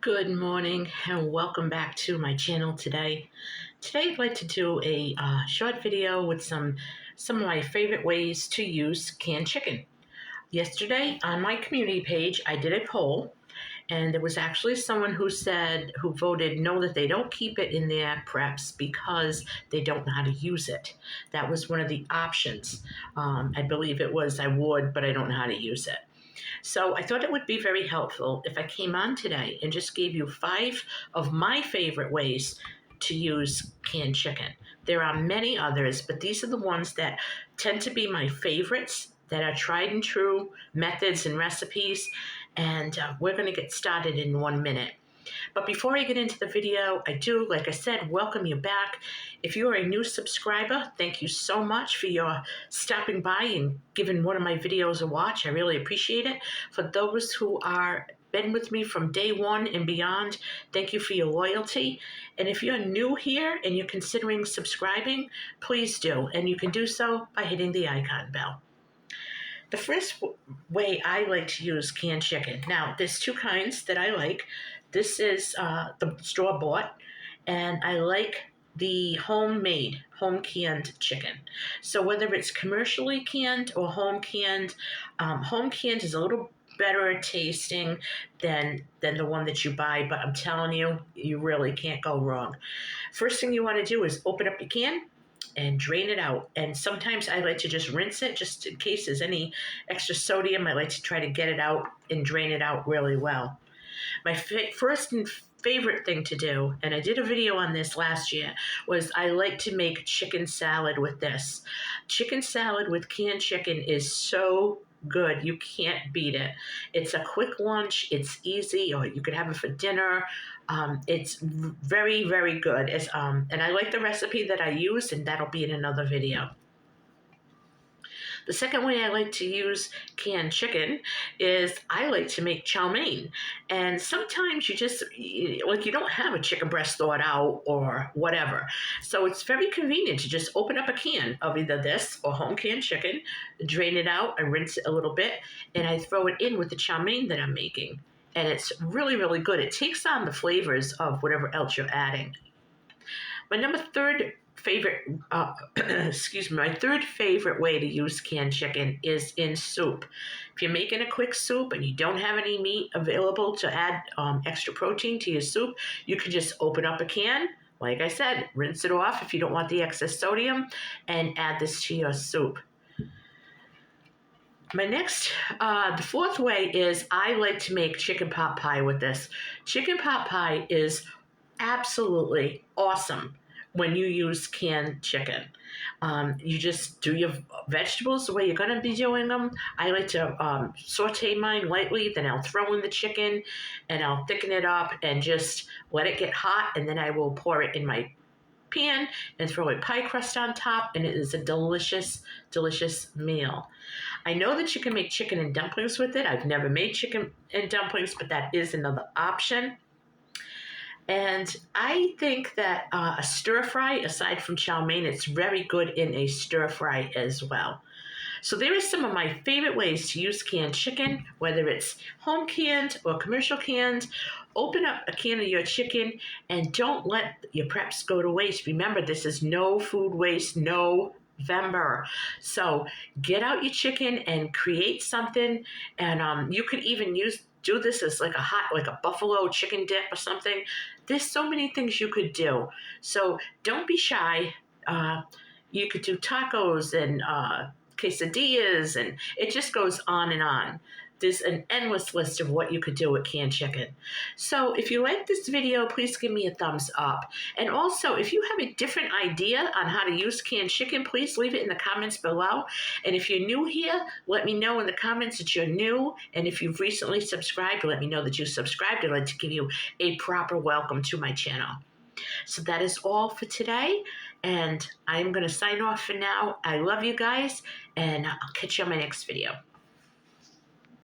Good morning and welcome back to my channel today. Today I'd like to do a short video with some of my favorite ways to use canned chicken. Yesterday on my community page I did a poll, and there was actually someone who voted no, that they don't keep it in their preps because they don't know how to use it. That was one of the options. I believe it was I would, but I don't know how to use it. So I thought it would be very helpful if I came on today and just gave you 5 of my favorite ways to use canned chicken. There are many others, but these are the ones that tend to be my favorites, that are tried and true methods and recipes. And we're going to get started in 1 minute. But before I get into the video, I do, like I said, welcome you back. If you are a new subscriber, thank you so much for your stopping by and giving one of my videos a watch. I really appreciate it. For those who are been with me from day one and beyond, thank you for your loyalty. And if you're new here and you're considering subscribing, please do. And you can do so by hitting the icon bell. The first way I like to use canned chicken. Now, there's 2 kinds that I like. This is the store-bought, and I like the homemade, home-canned chicken. So whether it's commercially canned or home-canned is a little better tasting than the one that you buy, but I'm telling you, you really can't go wrong. First thing you want to do is open up your can and drain it out. And sometimes I like to just rinse it, just in case there's any extra sodium. I like to try to get it out and drain it out really well. My first and favorite thing to do, and I did a video on this last year, was I like to make chicken salad with this. Chicken salad with canned chicken is so good. You can't beat it. It's a quick lunch. It's easy, or you could have it for dinner. It's very, very good. And I like the recipe that I used, and that'll be in another video. The second way I like to use canned chicken is I like to make chow mein. And sometimes you don't have a chicken breast thawed out or whatever. So it's very convenient to just open up a can of either this or home canned chicken, drain it out, I rinse it a little bit, and I throw it in with the chow mein that I'm making. And it's really, really good. It takes on the flavors of whatever else you're adding. My third favorite way to use canned chicken is in soup. If you're making a quick soup and you don't have any meat available to add extra protein to your soup, you can just open up a can, like I said, rinse it off if you don't want the excess sodium, and add this to your soup. The fourth way is I like to make chicken pot pie with this. Chicken pot pie is absolutely awesome when you use canned chicken. You just do your vegetables the way you're going to be doing them. I like to saute mine lightly, then I'll throw in the chicken and I'll thicken it up and just let it get hot, and then I will pour it in my pan and throw a pie crust on top, and it is a delicious, delicious meal. I know that you can make chicken and dumplings with it. I've never made chicken and dumplings, but that is another option. And I think that a stir fry, aside from chow mein, it's very good in a stir fry as well. So there are some of my favorite ways to use canned chicken, whether it's home canned or commercial canned. Open up a can of your chicken and don't let your preps go to waste. Remember, this is no food waste, November. So get out your chicken and create something. And you could even do this as like a buffalo chicken dip or something. There's so many things you could do. So don't be shy. You could do tacos and quesadillas, and it just goes on and on. There's an endless list of what you could do with canned chicken. So if you like this video, please give me a thumbs up. And also, if you have a different idea on how to use canned chicken, please leave it in the comments below. And if you're new here, let me know in the comments that you're new. And if you've recently subscribed, let me know that you subscribed. I'd like to give you a proper welcome to my channel. So that is all for today, and I'm going to sign off for now. I love you guys, and I'll catch you on my next video.